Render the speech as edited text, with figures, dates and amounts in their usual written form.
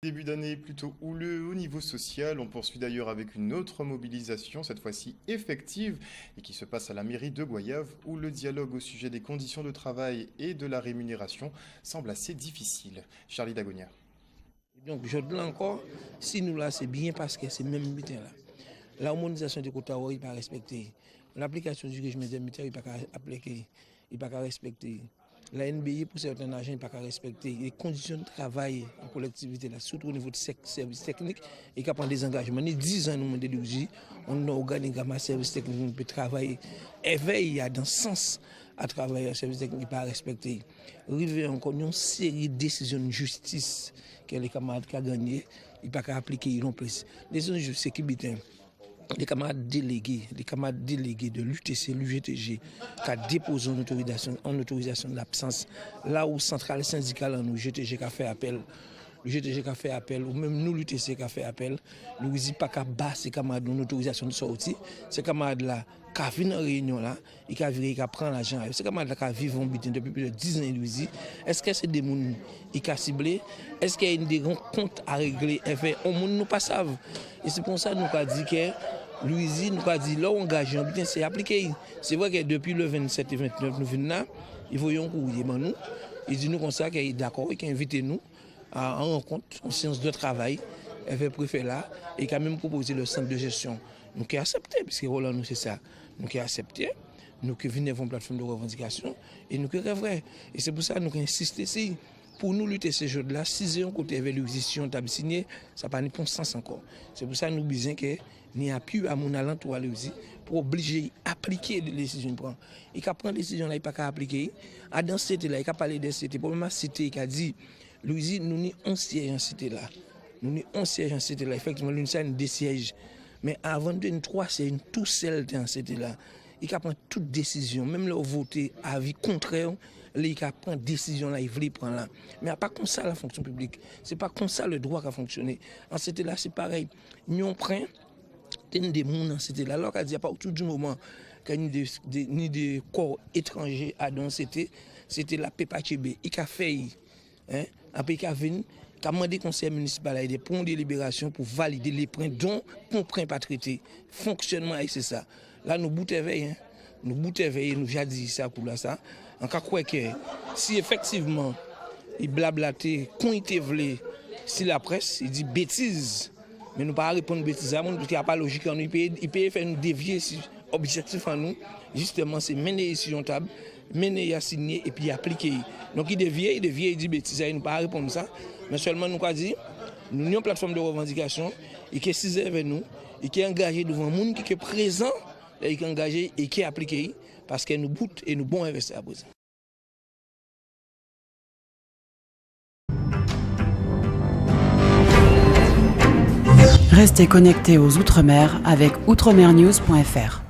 Début d'année plutôt houleux au niveau social. On poursuit d'ailleurs avec une autre mobilisation, cette fois-ci effective, et qui se passe à la mairie de Goyave, où le dialogue au sujet des conditions de travail et de la rémunération semble assez difficile. Charlie Dagonia. Donc, je dis encore, si nous là, c'est bien parce que c'est même butin là. L'harmonisation des quotas n'est pas respectée. L'application du régime indemnitaire n'est pas appliquée. Il n'est pas respecté. La NBA, pour certains agents, n'est pas respecté. Les conditions de travail en collectivité, là, surtout au niveau du service technique, et qui prend des engagements. Nous 10 ans, nous avons dit, on a organigramme de service technique, on peut travailler. Éveil, il y a dans ce sens à travailler un service technique qui n'est pas respecté. Arrivé encore une série de décisions de justice que les camarades qui ont gagné, il n'est pas appliqué, ils l'ont pris. Décisions de justice, c'est qui bitin. Les camarades délégués de l'UTC, l'UGTG, qui ont déposé en autorisation de l'absence, là où centrale syndicale, nous, UGTG qui a fait appel, ou même nous, l'UTC qui a fait appel, nous ne disons pas qu'à bas ces camarades en autorisation de sortie, ces camarades-là, qui viennent en réunion là, et qui prennent l'argent, ces camarades-là qui vivent en butin depuis plus de 10 ans, ils disent, est-ce que c'est des gens qui ont ciblé, est-ce qu'il y a des comptes à régler, enfin, on ne nous pas savent. Et c'est pour ça que nous avons dit que Louisie nous a dit, là, on engage en butin, c'est appliqué. C'est vrai que depuis le 27 et 29, nous venons là, ils voyons courrier, nous, ils disent nous comme ça, qu'ils sont d'accord, qu'ils invitent nous à rencontre, en séance de travail, avec le préfet là, et qui a même proposé le centre de gestion. Nous qui accepté, parce que Roland, nous, c'est ça. Nous qui accepté, nous qui venons une plateforme de revendication, et nous qui vrai. Et c'est pour ça que nous insistons ici. Pour nous lutter ces jours-là, si on côté avec l'existence de signé, ça n'a pas de sens encore. C'est pour ça que nous disons que nous avons pu à mon allant pour obliger à appliquer les décisions. Et quand prend des décisions là, il n'y a pas qu'à appliquer. À dans cette là, il a parlé de cette pour même cité qui a dit, Louisie, nous n'y on siège en cité là. Nous n'y on siège en cité là. Effectivement, l'une ça une des sièges. Mais avant de une trois, c'est une tout seul dans cité là. Il a prendre toute décision, même le voter à avis contraire. Il prend décision là, il veut prendre là. Mais pas comme ça la fonction publique. C'est pas comme ça le droit qui a fonctionné. En c'était là, c'est pareil. Nous on prend des gens dans c'était là. Alors qu'il n'y a pas autour du moment qu'il y a des corps étrangers à dans c'était la PPHB. Il a fait, après il a venu, il a demandé au conseil municipal de prendre des libérations pour valider les points dont on ne prend pas traité. Fonctionnement, c'est ça. Là, nous boutons éveillés. Nous boutons éveillés, nous avons dit ça pour là ça. En cas quoi que si effectivement il blablaté, quand il te voulait, si la presse, il dit bêtises, mais nous pas répondre bêtises à nous, parce qu'il n'y a pas logique en nous, il peut faire nous dévier si objectif en nous, justement c'est mener sur une table, mener à signer et puis appliquer. Donc il dévie, il dit bêtises, il ne pas répondre ça, mais seulement nous avons dit, nous avons une plateforme de revendication, et qui est 6 heures avec nous, et qui est engagé devant le monde qui est présent, et qui est engagé et qui est appliqué. Parce que nous boutons et nous bons investir à présent. Restez connectés aux Outre-mer avec outremernews.fr.